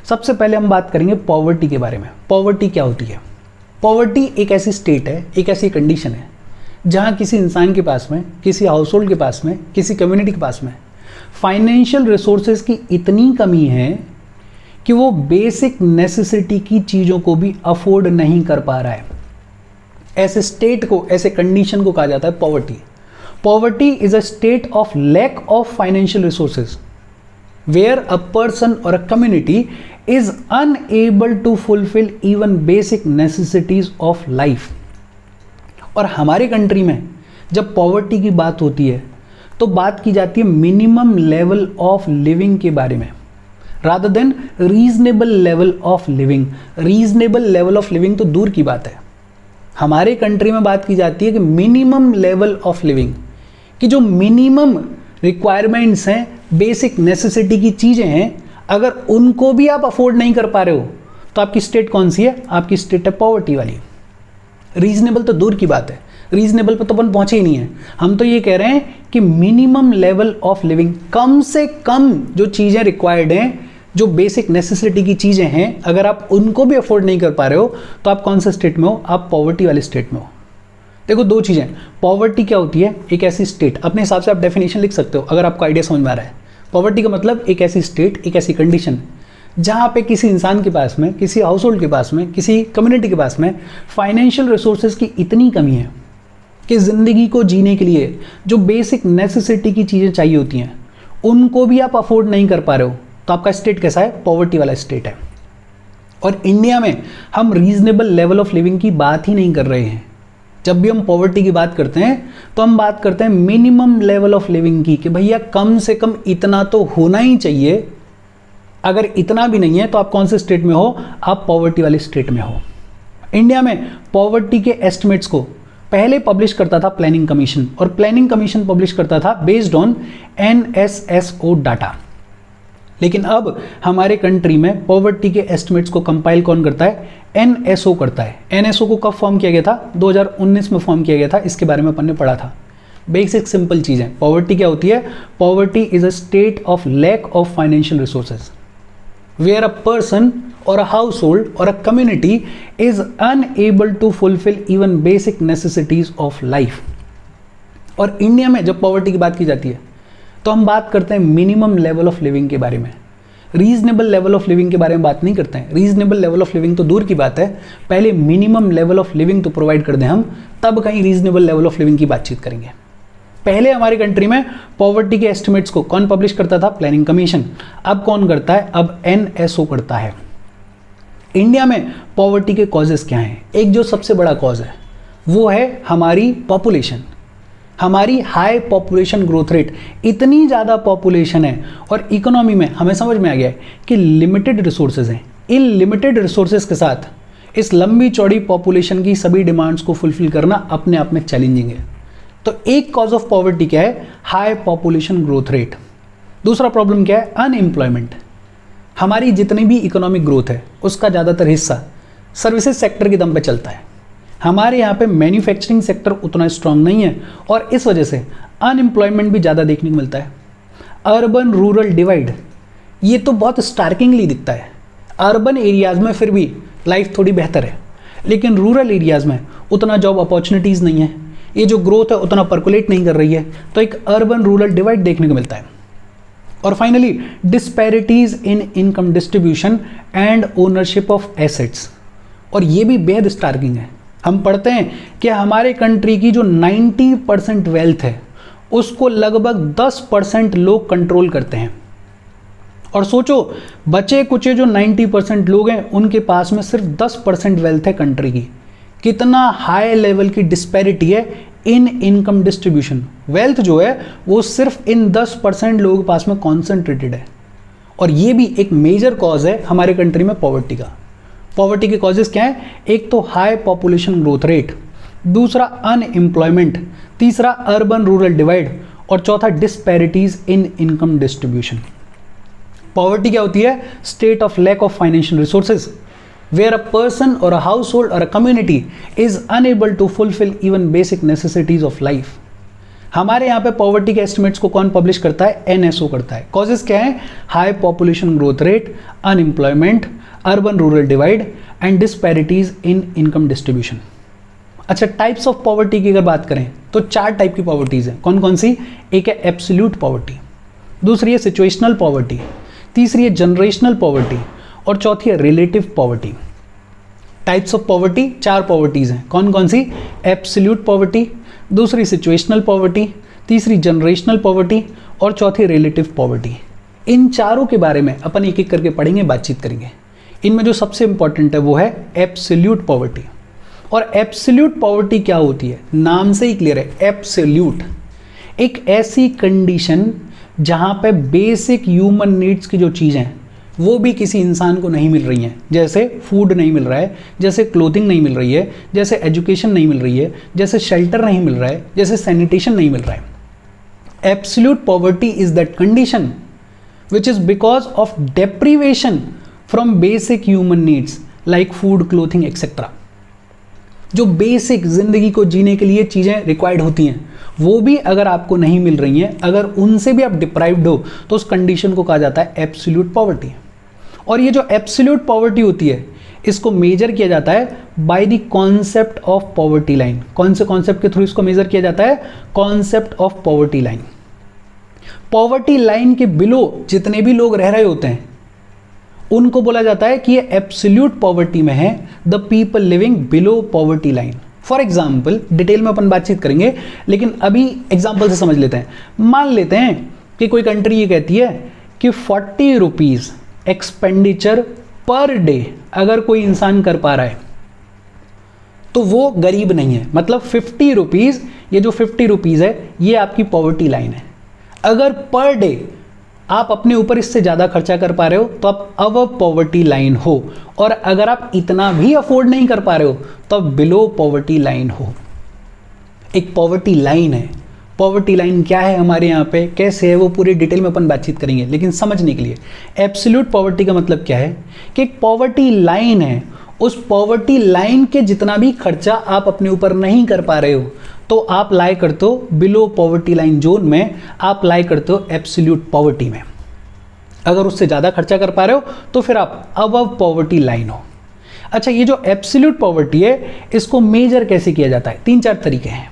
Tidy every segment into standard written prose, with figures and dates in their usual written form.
सबसे पहले हम बात करेंगे पॉवर्टी के बारे में। पॉवर्टी क्या होती है? पॉवर्टी एक ऐसी स्टेट है, एक ऐसी कंडीशन है जहाँ किसी इंसान के पास में, किसी हाउस होल्ड के पास में, किसी कम्युनिटी के पास में फाइनेंशियल रिसोर्सेज की इतनी कमी है कि वो बेसिक नेसेसिटी की चीज़ों को भी अफोर्ड नहीं कर पा रहा है। ऐसे स्टेट को, ऐसे कंडीशन को कहा जाता है poverty. Poverty is a state of lack of financial resources where a person और a community is unable to fulfill even basic necessities of life। और हमारे कंट्री में जब पॉवर्टी की बात होती है तो बात की जाती है मिनिमम लेवल ऑफ लिविंग के बारे में, rather than reasonable level of living. Reasonable level of living तो दूर की बात है, हमारे कंट्री में बात की जाती है कि मिनिमम लेवल ऑफ लिविंग, कि जो मिनिमम रिक्वायरमेंट्स हैं, बेसिक नेसेसिटी की चीज़ें हैं, अगर उनको भी आप अफोर्ड नहीं कर पा रहे हो तो आपकी स्टेट कौन सी है? आपकी स्टेट है पॉवर्टी वाली। रीजनेबल तो दूर की बात है, रीजनेबल पर तो अपन पहुंचे ही नहीं है। हम तो ये कह रहे हैं कि मिनिमम लेवल ऑफ लिविंग, कम से कम जो चीज़ें रिक्वायर्ड हैं, जो बेसिक नेसेसिटी की चीज़ें हैं, अगर आप उनको भी अफोर्ड नहीं कर पा रहे हो तो आप कौन से स्टेट में हो? आप पॉवर्टी वाली स्टेट में हो। देखो दो चीज़ें, पॉवर्टी क्या होती है? एक ऐसी स्टेट, अपने हिसाब से आप डेफिनेशन लिख सकते हो अगर आपको आइडिया समझ में आ रहा है। पॉवर्टी का मतलब एक ऐसी स्टेट, एक ऐसी कंडीशन जहाँ पे किसी इंसान के पास में, किसी हाउस होल्ड के पास में, किसी कम्युनिटी के पास में फाइनेंशियल रिसोर्सेज की इतनी कमी है कि ज़िंदगी को जीने के लिए जो बेसिक नेसेसिटी की चीज़ें चाहिए होती हैं उनको भी आप अफोर्ड नहीं कर पा रहे हो, तो आपका स्टेट कैसा है? पॉवर्टी वाला स्टेट है। और इंडिया में हम रीजनेबल लेवल ऑफ लिविंग की बात ही नहीं कर रहे हैं। जब भी हम पॉवर्टी की बात करते हैं तो हम बात करते हैं मिनिमम लेवल ऑफ लिविंग की, कि भैया कम से कम इतना तो होना ही चाहिए। अगर इतना भी नहीं है तो आप कौन से स्टेट में हो? आप पॉवर्टी वाले स्टेट में हो। इंडिया में पॉवर्टी के एस्टिमेट्स को पहले पब्लिश करता था प्लानिंग कमीशन, और प्लानिंग कमीशन पब्लिश करता था बेस्ड ऑन NSSO डाटा। लेकिन अब हमारे कंट्री में पॉवर्टी के एस्टिमेट्स को कंपाइल कौन करता है? NSO करता है। NSO को कब फॉर्म किया गया था? 2019 में फॉर्म किया गया था। इसके बारे में अपन ने पढ़ा था। बेसिक सिंपल चीज़ है। पॉवर्टी क्या होती है? Poverty is a state of lack of financial resources where a person और अ हाउस होल्ड और a community is unable to fulfil even basic necessities of life. और इंडिया में जब पॉवर्टी की बात की जाती है तो हम बात करते हैं मिनिमम लेवल ऑफ लिविंग के बारे में। रीजनेबल लेवल ऑफ लिविंग के बारे में बात नहीं करते हैं। रीजनेबल लेवल ऑफ लिविंग तो दूर की बात है, पहले मिनिमम लेवल ऑफ लिविंग तो प्रोवाइड कर दें हम, तब कहीं रीजनेबल लेवल ऑफ लिविंग की बातचीत करेंगे। पहले हमारी कंट्री में पॉवर्टी के एस्टिमेट्स को कौन पब्लिश करता था? Planning commission. अब कौन करता है? अब NSO करता है। इंडिया में पॉवर्टी के कॉजेस क्या हैं? एक जो सबसे बड़ा कॉज है वो है हमारी पॉपुलेशन, हमारी हाई पॉपुलेशन ग्रोथ रेट। इतनी ज़्यादा पॉपुलेशन है और इकोनॉमी में हमें समझ में आ गया है कि लिमिटेड रिसोर्सेज हैं। इन लिमिटेड रिसोर्सेज के साथ इस लंबी चौड़ी पॉपुलेशन की सभी डिमांड्स को फुलफिल करना अपने आप में चैलेंजिंग है। तो एक कॉज ऑफ पॉवर्टी क्या है? High population growth rate. दूसरा प्रॉब्लम क्या है? अनएम्प्लॉयमेंट। हमारी जितनी भी इकोनॉमिक ग्रोथ है उसका ज़्यादातर हिस्सा सर्विसेज सेक्टर के दम पे चलता है। हमारे यहाँ पे मैन्युफैक्चरिंग सेक्टर उतना स्ट्रांग नहीं है और इस वजह से अनएम्प्लॉयमेंट भी ज़्यादा देखने को मिलता है। अर्बन रूरल डिवाइड, ये तो बहुत स्टार्किंगली दिखता है। अर्बन एरियाज़ में फिर भी लाइफ थोड़ी बेहतर है, लेकिन रूरल एरियाज़ में उतना जॉब अपॉर्चुनिटीज़ नहीं है। ये जो ग्रोथ है उतना पर्कुलेट नहीं कर रही है, तो एक अर्बन रूरल डिवाइड देखने को मिलता है। और finally disparities in income distribution and ownership of assets, और ये भी बेहद स्टार्किंग है। हम पढ़ते हैं कि हमारे कंट्री की जो 90% वेल्थ है उसको लगभग 10% लोग कंट्रोल करते हैं। और सोचो बचे कुचे जो 90% लोग हैं उनके पास में सिर्फ 10% वेल्थ है कंट्री की। कितना हाई लेवल की डिस्पैरिटी है इन इनकम डिस्ट्रीब्यूशन। वेल्थ जो है वो सिर्फ इन 10% लोगों के पास में कॉन्सेंट्रेटेड है, और ये भी एक मेजर कॉज है हमारे कंट्री में पॉवर्टी का। पॉवर्टी के कॉजेस क्या हैं? एक तो हाई पॉपुलेशन ग्रोथ रेट, दूसरा अनएम्प्लॉयमेंट, तीसरा अर्बन रूरल डिवाइड, और चौथा disparities in income distribution. Poverty क्या होती है? State of lack of financial resources where a person और अ हाउस होल्ड और a community is unable to fulfil even basic necessities of life. हमारे यहाँ पे पॉवर्टी के एस्टिमेट्स को कौन पब्लिश करता है? एनएसओ करता है। कॉजेस क्या है? High population growth rate, unemployment, urban rural divide and disparities in income distribution. अच्छा, टाइप्स ऑफ पॉवर्टी की अगर बात करें तो 4 टाइप की पॉवर्टीज हैं। कौन कौन सी? एक है एब्सोल्यूट पॉवर्टी, दूसरी है सिचुएशनल पॉवर्टी, तीसरी है जनरेशनल पॉवर्टी और चौथी है relative poverty. Types of poverty 4 पॉवर्टीज हैं। कौन कौन सी? एब्सोल्यूट पॉवर्टी, दूसरी सिचुएशनल पॉवर्टी, तीसरी जनरेशनल पॉवर्टी और चौथी रिलेटिव पॉवर्टी। इन चारों के बारे में अपन एक एक करके पढ़ेंगे, बातचीत करेंगे। इनमें जो सबसे इंपॉर्टेंट है वो है एब्सोल्यूट पॉवर्टी। और एब्सोल्यूट पॉवर्टी क्या होती है? नाम से ही क्लियर है, एब्सोल्यूट एक ऐसी कंडीशन जहां पे बेसिक ह्यूमन नीड्स की जो चीज़ें हैं वो भी किसी इंसान को नहीं मिल रही हैं। जैसे फूड नहीं मिल रहा है, जैसे क्लोथिंग नहीं मिल रही है, जैसे एजुकेशन नहीं मिल रही है, जैसे शेल्टर नहीं मिल रहा है, जैसे सैनिटेशन नहीं मिल रहा है। Absolute poverty is that condition which is because of deprivation from basic human needs like food, clothing etcetera. जो बेसिक जिंदगी को जीने के लिए चीज़ें रिक्वायर्ड होती हैं वो भी अगर आपको नहीं मिल रही हैं, अगर उनसे भी आप डिप्राइव्ड हो, तो उस कंडीशन को कहा जाता है एब्सोल्यूट पॉवर्टी। और ये जो एब्सोल्यूट पॉवर्टी होती है इसको मेजर किया जाता है by the concept of poverty line. कौन से कॉन्सेप्ट के थ्रू इसको मेजर किया जाता है? Concept of poverty line. Poverty line के बिलो जितने भी लोग रह रहे होते हैं उनको बोला जाता है कि ये एब्सोल्यूट पॉवर्टी में है, the people living below poverty line. For example, detail में अपन बातचीत करेंगे लेकिन अभी एग्जाम्पल से समझ लेते हैं। मान लेते हैं कि कोई कंट्री ये कहती है कि 40 रुपीज़ एक्सपेंडिचर पर डे अगर कोई इंसान कर पा रहा है तो वो गरीब नहीं है। मतलब 50 रुपीज़, ये जो 50 रुपीज़ है ये आपकी पॉवर्टी लाइन है। अगर पर डे आप अपने ऊपर इससे ज़्यादा खर्चा कर पा रहे हो तो आप अबव पॉवर्टी लाइन हो, और अगर आप इतना भी अफोर्ड नहीं कर पा रहे हो तो आप बिलो पॉवर्टी लाइन हो। एक पॉवर्टी लाइन है। पॉवर्टी लाइन क्या है हमारे यहाँ पे, कैसे है, वो पूरी डिटेल में अपन बातचीत करेंगे। लेकिन समझने के लिए एब्सोल्यूट पॉवर्टी का मतलब क्या है कि एक पॉवर्टी लाइन है, उस पॉवर्टी लाइन के जितना भी खर्चा आप अपने ऊपर नहीं कर पा रहे हो तो आप लाई करते हो बिलो पॉवर्टी लाइन जोन में, आप लाई करते हो एब्सोल्यूट पॉवर्टी में। अगर उससे ज़्यादा खर्चा कर पा रहे हो तो फिर आप अबव पॉवर्टी लाइन हो। अच्छा, ये जो एब्सोल्यूट पॉवर्टी है इसको मेजर कैसे किया जाता है? 3-4 तरीके हैं।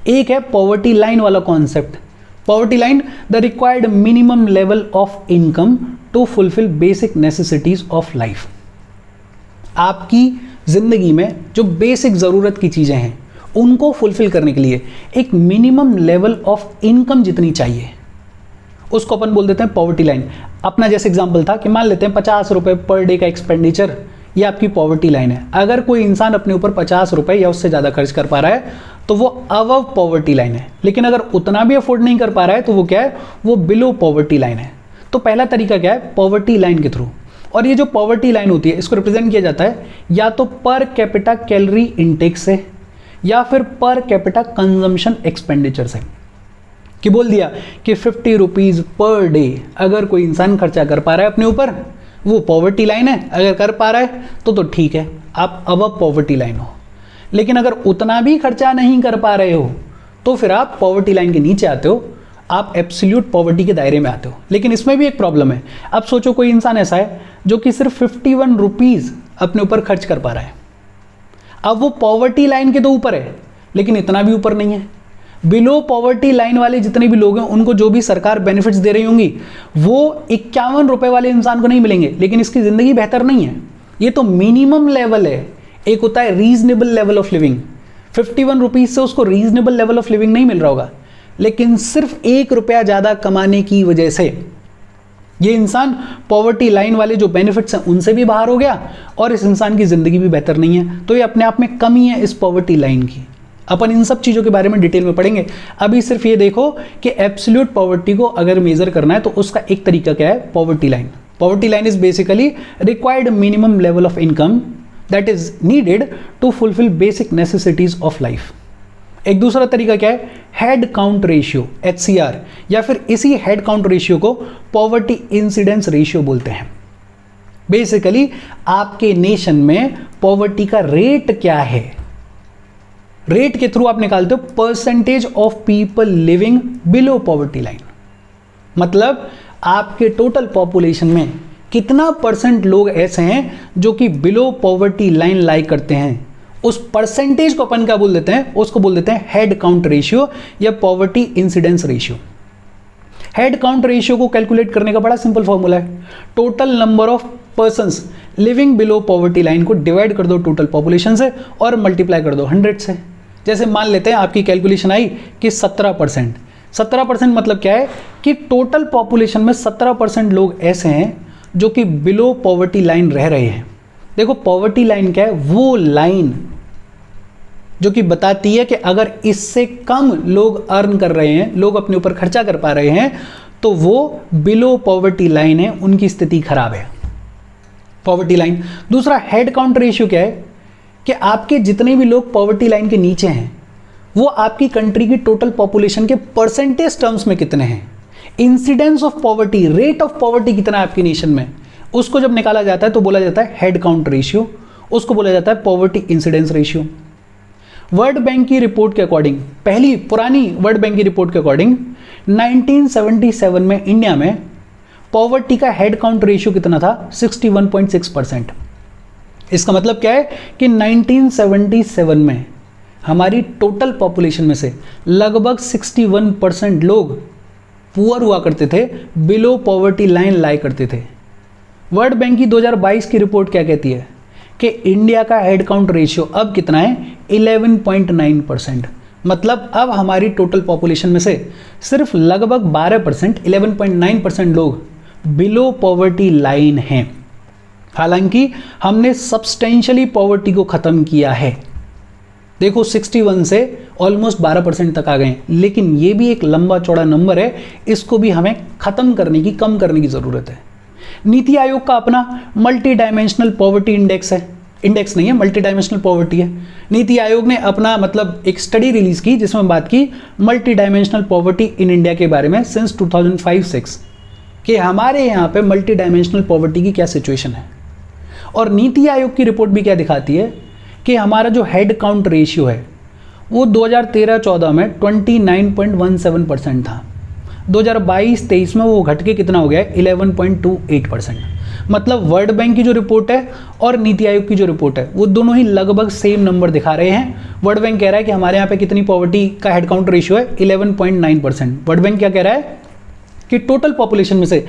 एक है पॉवर्टी लाइन वाला concept. Poverty line, the required minimum level of income to fulfil basic necessities of life. आपकी जिंदगी में जो बेसिक ज़रूरत की चीज़ें हैं उनको फुलफिल करने के लिए एक मिनिमम लेवल ऑफ इनकम जितनी चाहिए उसको अपन बोल देते हैं पॉवर्टी लाइन। अपना जैसे एग्जांपल था कि मान लेते हैं 50 रुपये पर डे का एक्सपेंडिचर, ये आपकी पॉवर्टी लाइन है। अगर कोई इंसान अपने ऊपर 50 रुपये या उससे ज़्यादा खर्च कर पा रहा है तो वो अबव पॉवर्टी लाइन है। लेकिन अगर उतना भी अफोर्ड नहीं कर पा रहा है तो वो क्या है? वो बिलो पॉवर्टी लाइन है। तो पहला तरीका क्या है? पॉवर्टी लाइन के थ्रू। और ये जो पॉवर्टी लाइन होती है इसको रिप्रेजेंट किया जाता है या तो पर कैपिटा कैलोरी इनटेक से या फिर पर कैपिटा कंजम्पशन एक्सपेंडिचर से। कि बोल दिया कि 50 रुपीज़ पर डे अगर कोई इंसान खर्चा कर पा रहा है अपने ऊपर, वो पॉवर्टी लाइन है। अगर कर पा रहा है तो ठीक है, आप अबव पॉवर्टी लाइन हो। लेकिन अगर उतना भी खर्चा नहीं कर पा रहे हो तो फिर आप पॉवर्टी लाइन के नीचे आते हो, आप एब्सोल्यूट पॉवर्टी के दायरे में आते हो। लेकिन इसमें भी एक प्रॉब्लम है। अब सोचो कोई इंसान ऐसा है जो कि सिर्फ 51 रुपीज़ अपने ऊपर खर्च कर पा रहा है। अब वो पॉवर्टी लाइन के तो ऊपर है लेकिन इतना भी ऊपर नहीं है। बिलो पॉवर्टी लाइन वाले जितने भी लोग हैं उनको जो भी सरकार बेनिफिट्स दे रही होंगी वो 51 रुपए वाले इंसान को नहीं मिलेंगे, लेकिन इसकी ज़िंदगी बेहतर नहीं है। ये तो मिनिमम लेवल है। एक होता है reasonable level of living. 51 rupees से उसको रीजनेबल लेवल ऑफ लिविंग नहीं मिल रहा होगा, लेकिन सिर्फ 1 रुपया ज़्यादा कमाने की वजह से ये इंसान पॉवर्टी लाइन वाले जो बेनिफिट्स हैं उनसे भी बाहर हो गया और इस इंसान की ज़िंदगी भी बेहतर नहीं है। तो ये अपने आप में कमी है इस पॉवर्टी लाइन की। अपन इन सब चीज़ों के बारे में डिटेल में पढ़ेंगे। अभी सिर्फ ये देखो कि एब्सोल्यूट पॉवर्टी को अगर मेजर करना है तो उसका एक तरीका क्या है? Poverty line. Poverty line is basically required minimum level of income that is needed to fulfil basic necessities of life. एक दूसरा तरीका क्या है? हेड काउंट रेशियो, HCR, या फिर इसी हेड काउंट रेशियो को पॉवर्टी इंसिडेंस रेशियो बोलते हैं। बेसिकली आपके नेशन में पॉवर्टी का रेट क्या है, रेट के थ्रू आप निकालते हो percentage of people living below poverty line, मतलब आपके टोटल पॉपुलेशन में कितना परसेंट लोग ऐसे हैं जो कि बिलो पॉवर्टी लाइन लाई करते हैं। उस परसेंटेज को अपन क्या बोल देते हैं, उसको बोल देते हैं हेड काउंट रेशियो या poverty incidence ratio. Head count ratio को कैलकुलेट करने का बड़ा सिंपल फॉर्मूला है, total number of persons living below poverty line को डिवाइड कर दो टोटल पॉपुलेशन से और मल्टीप्लाई कर दो 100 से। जैसे मान लेते हैं आपकी कैलकुलेशन आई कि 17%, 17% मतलब क्या है कि टोटल पॉपुलेशन में 17% लोग ऐसे हैं जो कि बिलो पॉवर्टी लाइन रह रहे हैं। देखो पॉवर्टी लाइन क्या है, वो लाइन जो कि बताती है कि अगर इससे कम लोग अर्न कर रहे हैं, लोग अपने ऊपर खर्चा कर पा रहे हैं, तो वो बिलो पॉवर्टी लाइन है, उनकी स्थिति खराब है, पॉवर्टी लाइन। दूसरा हेड काउंट रेशियो क्या है कि आपके जितने भी लोग पॉवर्टी लाइन के नीचे हैं वो आपकी कंट्री की टोटल पॉपुलेशन के परसेंटेज टर्म्स में कितने हैं। Incidence of poverty, rate of poverty कितना है आपके नेशन में, उसको जब निकाला जाता है तो बोला जाता है हेड काउंट रेशियो, उसको बोला जाता है poverty incidence ratio. World bank की रिपोर्ट के अकॉर्डिंग, पहली पुरानी वर्ल्ड बैंक की रिपोर्ट के अकॉर्डिंग 1977 में इंडिया में पॉवर्टी का हेड काउंट रेशियो कितना था, 61.6%। इसका मतलब क्या है कि 1977 में हमारी टोटल पॉपुलेशन में से लगभग 61% लोग पुअर हुआ करते थे, बिलो पॉवर्टी लाइन लाई करते थे। वर्ल्ड बैंक की 2022 की रिपोर्ट क्या कहती है कि इंडिया का हेड काउंट रेशियो अब कितना है, 11.9%। मतलब अब हमारी टोटल पॉपुलेशन में से सिर्फ लगभग 12%, 11.9% लोग बिलो पॉवर्टी लाइन हैं। हालांकि हमने सब्सटेंशियली पॉवर्टी को खत्म किया है। देखो 61 से ऑलमोस्ट 12% तक आ गए, लेकिन ये भी एक लंबा चौड़ा नंबर है, इसको भी हमें खत्म करने की, कम करने की जरूरत है। नीति आयोग का अपना मल्टी डायमेंशनल पॉवर्टी इंडेक्स है, इंडेक्स नहीं है, मल्टी डायमेंशनल पॉवर्टी है। नीति आयोग ने अपना मतलब एक स्टडी रिलीज की जिसमें बात की multi dimensional poverty in India के बारे में सिंस 2005-6 कि हमारे यहाँ पे मल्टी डायमेंशनल पॉवर्टी की क्या सिचुएशन है। और नीति आयोग की रिपोर्ट भी क्या दिखाती है कि हमारा जो हेड काउंट रेशियो है वो 2013-14 में 29.17% था, 2022-23 में वो घट के कितना हो गया है, 11.28%। मतलब वर्ल्ड बैंक की जो रिपोर्ट है और नीति आयोग की जो रिपोर्ट है वो दोनों ही लगभग सेम नंबर दिखा रहे हैं। वर्ल्ड बैंक कह रहा है कि हमारे यहाँ पे कितनी पॉवर्टी का हेड काउंट रेशियो है, 11.9%। वर्ल्ड बैंक क्या कह रहा है कि टोटल पॉपुलेशन में से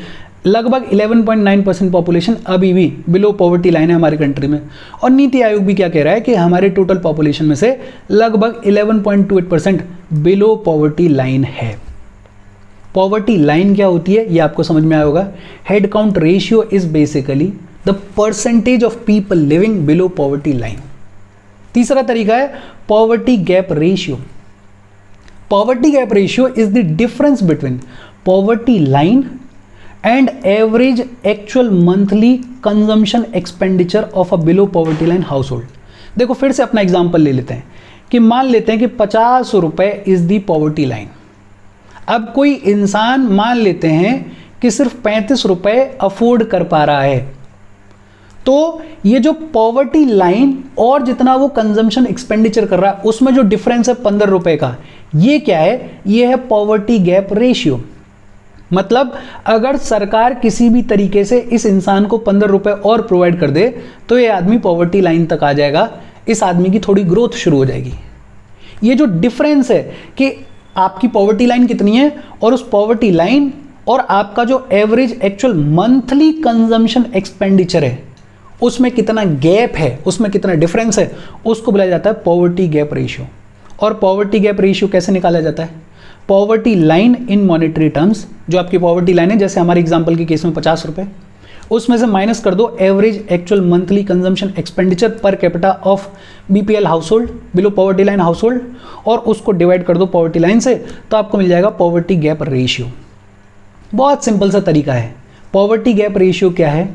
लगभग 11.9% पॉपुलेशन अभी भी बिलो पॉवर्टी लाइन है हमारी कंट्री में। और नीति आयोग भी क्या कह रहा है कि हमारे टोटल पॉपुलेशन में से लगभग 11.28% बिलो पॉवर्टी लाइन है। पॉवर्टी लाइन क्या होती है ये आपको समझ में आया होगा। Head count ratio is basically the percentage of people living below poverty line. तीसरा तरीका है poverty gap ratio. Poverty gap ratio is the difference between poverty line and average actual monthly consumption expenditure of a below poverty line house hold. देखो फिर से अपना example ले लेते हैं कि मान लेते हैं कि 50 रुपए इज दी पॉवर्टी लाइन। अब कोई इंसान मान लेते हैं कि सिर्फ 35 रुपए अफोर्ड कर पा रहा है, तो ये जो पॉवर्टी लाइन और जितना वो कंजम्पशन एक्सपेंडिचर कर रहा है उसमें जो डिफरेंस है 15 रुपए का, ये क्या है, ये है पॉवर्टी गैप रेशियो। मतलब अगर सरकार किसी भी तरीके से इस इंसान को 15 रुपए और प्रोवाइड कर दे तो ये आदमी पॉवर्टी लाइन तक आ जाएगा, इस आदमी की थोड़ी ग्रोथ शुरू हो जाएगी। ये जो डिफरेंस है कि आपकी पॉवर्टी लाइन कितनी है और उस पॉवर्टी लाइन और आपका जो average actual monthly consumption expenditure है उसमें कितना गैप है, उसमें कितना डिफरेंस है, उसको बुलाया जाता है पॉवर्टी गैप रेशियो। और पॉवर्टी गैप रेशियो कैसे निकाला जाता है, poverty line in monetary terms, जो आपकी पॉवर्टी लाइन है जैसे हमारे एग्जांपल के केस में 50 रुपए, उसमें से माइनस कर दो average actual monthly consumption expenditure per capita of BPL house hold, below poverty line house hold, और उसको डिवाइड कर दो पॉवर्टी लाइन से, तो आपको मिल जाएगा पॉवर्टी गैप रेशियो। बहुत सिंपल सा तरीका है। पॉवर्टी गैप रेशियो क्या है,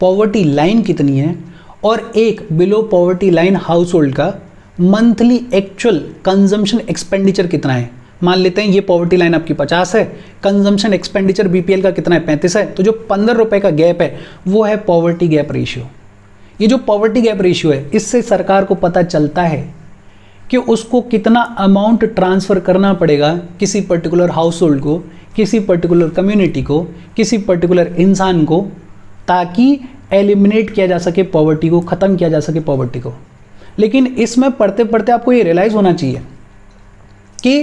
पॉवर्टी लाइन कितनी है और एक below poverty line house hold का मंथली एक्चुअल कंजम्पशन एक्सपेंडिचर कितना है। मान लेते हैं ये पॉवर्टी लाइन आपकी 50 है, कंजम्पशन एक्सपेंडिचर बीपीएल का कितना है, 35 है, तो जो 15 रुपए का गैप है वो है पॉवर्टी गैप रेशियो। ये जो पॉवर्टी गैप रेशियो है इससे सरकार को पता चलता है कि उसको कितना अमाउंट ट्रांसफ़र करना पड़ेगा किसी पर्टिकुलर हाउस होल्ड को, किसी पर्टिकुलर कम्युनिटी को, किसी पर्टिकुलर इंसान को, ताकि एलिमिनेट किया जा सके पॉवर्टी को, ख़त्म किया जा सके पॉवर्टी को। लेकिन इसमें पढ़ते पढ़ते आपको ये रियलाइज़ होना चाहिए कि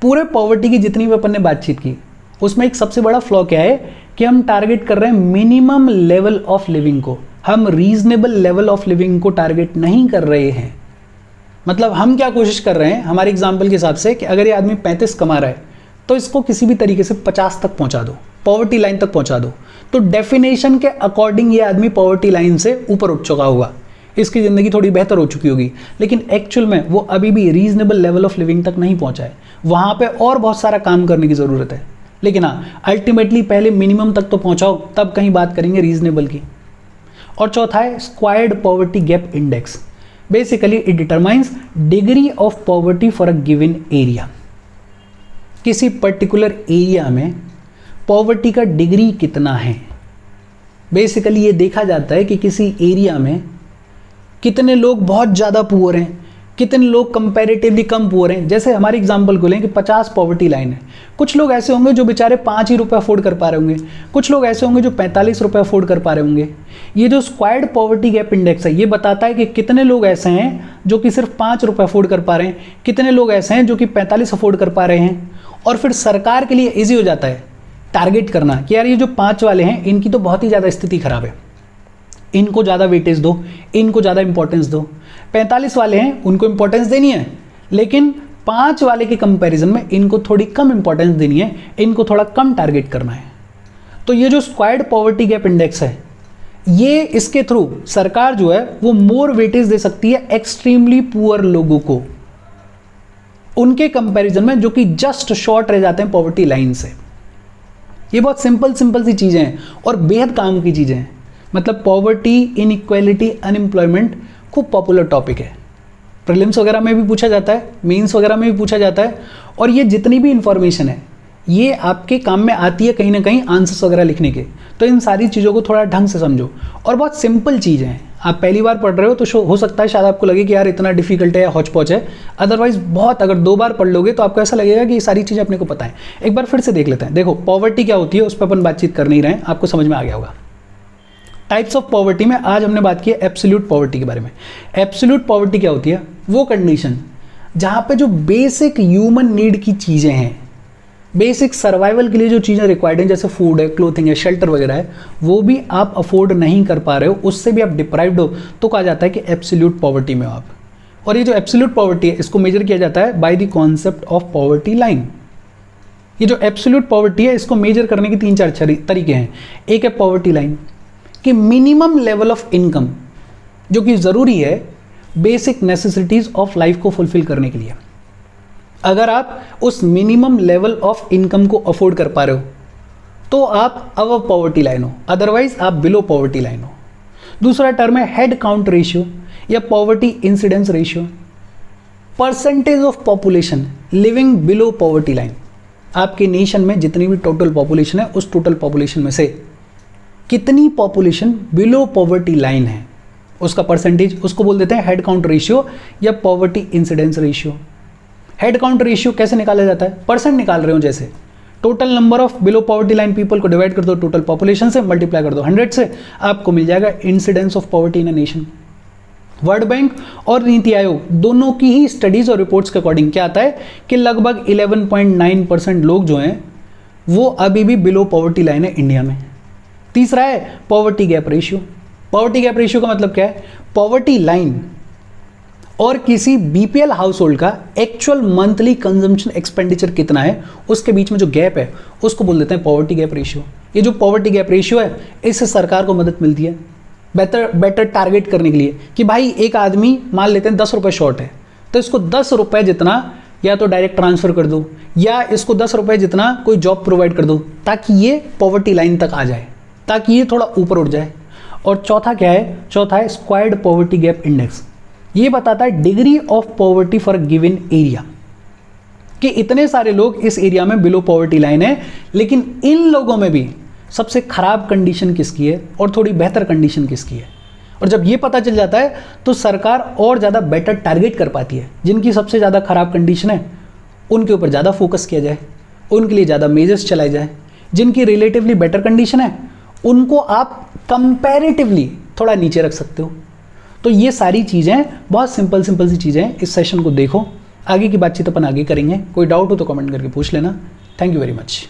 पूरे पॉवर्टी की जितनी भी अपन ने बातचीत की उसमें एक सबसे बड़ा फ्लॉ क्या है कि हम टारगेट कर रहे हैं मिनिमम लेवल ऑफ लिविंग को, हम रीजनेबल लेवल ऑफ लिविंग को टारगेट नहीं कर रहे हैं। मतलब हम क्या कोशिश कर रहे हैं हमारे एग्जाम्पल के हिसाब से कि अगर ये आदमी 35 कमा रहा है तो इसको किसी भी तरीके से 50 तक पहुंचा दो, पॉवर्टी लाइन तक पहुंचा दो, तो डेफिनेशन के अकॉर्डिंग ये आदमी पॉवर्टी लाइन से ऊपर उठ चुका होगा, इसकी ज़िंदगी थोड़ी बेहतर हो चुकी होगी, लेकिन एक्चुअल में वो अभी भी रीजनेबल लेवल ऑफ लिविंग तक नहीं पहुंचा है, वहाँ पे और बहुत सारा काम करने की ज़रूरत है। लेकिन हाँ, अल्टीमेटली पहले मिनिमम तक तो पहुँचाओ, तब कहीं बात करेंगे रीजनेबल की। और चौथा है squared poverty gap index. Basically it determines degree of poverty for a given area. किसी पर्टिकुलर एरिया में पॉवर्टी का डिग्री कितना है, बेसिकली ये देखा जाता है कि किसी एरिया में कितने लोग बहुत ज़्यादा पुअर हैं, कितने लोग कंपैरेटिवली कम पुअर हैं। जैसे हमारे एग्जांपल को लें कि 50 पॉवर्टी लाइन है, कुछ लोग ऐसे होंगे जो बेचारे 5 ही रुपये अफोर्ड कर पा रहे होंगे, कुछ लोग ऐसे होंगे जो 45 रुपये अफोर्ड कर पा रहे होंगे। ये जो स्क्वायर्ड पॉवर्टी गैप इंडेक्स है ये बताता है कि कितने लोग ऐसे हैं जो कि सिर्फ 5 रुपये अफोर्ड कर पा रहे हैं, कितने लोग ऐसे हैं जो कि 45 अफोर्ड कर पा रहे हैं। और फिर सरकार के लिए ईजी हो जाता है टारगेट करना कि यार ये जो 5 वाले हैं इनकी तो बहुत ही ज़्यादा स्थिति खराब है, इनको ज़्यादा वेटेज दो, इनको ज़्यादा इंपॉर्टेंस दो। 45 वाले हैं उनको इंपॉर्टेंस देनी है, लेकिन 5 वाले के कंपैरिजन में इनको थोड़ी कम इंपॉर्टेंस देनी है, इनको थोड़ा कम टारगेट करना है। तो ये जो स्क्वायर्ड पॉवर्टी गैप इंडेक्स है, ये इसके थ्रू सरकार जो है वो मोर वेटेज दे सकती है एक्सट्रीमली पुअर लोगों को, उनके कंपैरिजन में जो कि जस्ट शॉर्ट रह जाते हैं पॉवर्टी लाइन से। ये बहुत सिंपल सी चीज़ें हैं और बेहद काम की चीज़ें हैं। मतलब पॉवर्टी, इनइक्वालिटी, अनएम्प्लॉयमेंट खूब पॉपुलर टॉपिक है, प्रीलिम्स वगैरह में भी पूछा जाता है, मेंस वगैरह में भी पूछा जाता है। और ये जितनी भी इंफॉर्मेशन है ये आपके काम में आती है कहीं ना कहीं आंसर्स वगैरह लिखने के। तो इन सारी चीज़ों को थोड़ा ढंग से समझो और बहुत सिंपल चीज़ें हैं। आप पहली बार पढ़ रहे हो तो हो सकता है शायद आपको लगे कि यार इतना डिफिकल्ट है या हौच पौच है, अदरवाइज बहुत अगर 2 बार पढ़ लोगे तो आपको ऐसा लगेगा कि ये सारी चीज़ें अपने को पता है। एक बार फिर से देख लेते हैं। देखो पॉवर्टी क्या होती है उस पर अपन बातचीत कर नहीं रहे हैं, आपको समझ में आ गया होगा। टाइप्स ऑफ पॉवर्टी में आज हमने बात की है एब्सोल्यूट पॉवर्टी के बारे में। एब्सोल्यूट पॉवर्टी क्या होती है? वो कंडीशन जहाँ पे जो बेसिक ह्यूमन नीड की चीज़ें हैं, बेसिक सर्वाइवल के लिए जो चीज़ें रिक्वायर्ड हैं, जैसे फूड है, क्लोथिंग है, शेल्टर वगैरह है, वो भी आप अफोर्ड नहीं कर पा रहे हो, उससे भी आप डिप्राइव्ड हो, तो कहा जाता है कि एब्सोल्यूट पॉवर्टी में हो आप। और ये जो एब्सोल्यूट पॉवर्टी है इसको मेजर किया जाता है by the concept of poverty line. ये जो एब्सोल्यूट पॉवर्टी है इसको मेजर करने के 3-4 तरीके हैं। एक है पॉवर्टी लाइन कि मिनिमम लेवल ऑफ इनकम जो कि ज़रूरी है बेसिक नेसेसिटीज़ ऑफ लाइफ को फुलफिल करने के लिए। अगर आप उस मिनिमम लेवल ऑफ इनकम को अफोर्ड कर पा रहे हो तो आप अबव पॉवर्टी लाइन हो, अदरवाइज आप बिलो पॉवर्टी लाइन हो। दूसरा टर्म है हेड काउंट रेशियो या poverty incidence ratio, percentage of population living below poverty line. आपके नेशन में जितनी भी टोटल पॉपुलेशन है उस टोटल पॉपुलेशन में से कितनी पॉपुलेशन बिलो पॉवर्टी लाइन है, उसका परसेंटेज, उसको बोल देते हैं हेड काउंट रेशियो या poverty incidence ratio. Head count ratio कैसे निकाला जाता है? परसेंट निकाल रहे हो, जैसे total number of below poverty line people को डिवाइड कर दो टोटल पॉपुलेशन से, मल्टीप्लाई कर दो 100 से, आपको मिल जाएगा incidence of poverty in a nation. World bank और नीति आयोग दोनों की ही स्टडीज और रिपोर्ट्स के अकॉर्डिंग क्या आता है कि लगभग 11.9% लोग जो हैं वो अभी भी बिलो पॉवर्टी लाइन है इंडिया में। तीसरा है poverty gap ratio. Poverty gap ratio का मतलब क्या है? पॉवर्टी लाइन और किसी बीपीएल हाउस होल्ड का एक्चुअल मंथली कंजम्पशन एक्सपेंडिचर कितना है उसके बीच में जो गैप है उसको बोल देते हैं पॉवर्टी गैप रेशियो। ये जो पॉवर्टी गैप रेशियो है इससे सरकार को मदद मिलती है बेटर टारगेट करने के लिए कि भाई एक आदमी मान लेते हैं 10 रुपये शॉर्ट है तो इसको 10 रुपये जितना या तो डायरेक्ट ट्रांसफ़र कर दो या इसको 10 रुपये जितना कोई जॉब प्रोवाइड कर दो ताकि ये पॉवर्टी लाइन तक आ जाए, ताकि ये थोड़ा ऊपर उठ जाए। और चौथा क्या है? चौथा है स्क्वायर्ड पॉवर्टी गैप इंडेक्स। ये बताता है degree of poverty for given area, कि इतने सारे लोग इस एरिया में बिलो पॉवर्टी लाइन है, लेकिन इन लोगों में भी सबसे खराब कंडीशन किसकी है और थोड़ी बेहतर कंडीशन किसकी है। और जब ये पता चल जाता है तो सरकार और ज़्यादा बेटर टारगेट कर पाती है। जिनकी सबसे ज़्यादा ख़राब कंडीशन है उनके ऊपर ज़्यादा फोकस किया जाए, उनके लिए ज़्यादा मेजर्स चलाए जाए। जिनकी रिलेटिवली बेटर कंडीशन है उनको आप कंपैरेटिवली थोड़ा नीचे रख सकते हो। तो ये सारी चीज़ें बहुत सिंपल सी चीज़ें हैं। इस सेशन को देखो, आगे की बातचीत अपन आगे करेंगे। कोई डाउट हो तो कमेंट करके पूछ लेना। Thank you very much.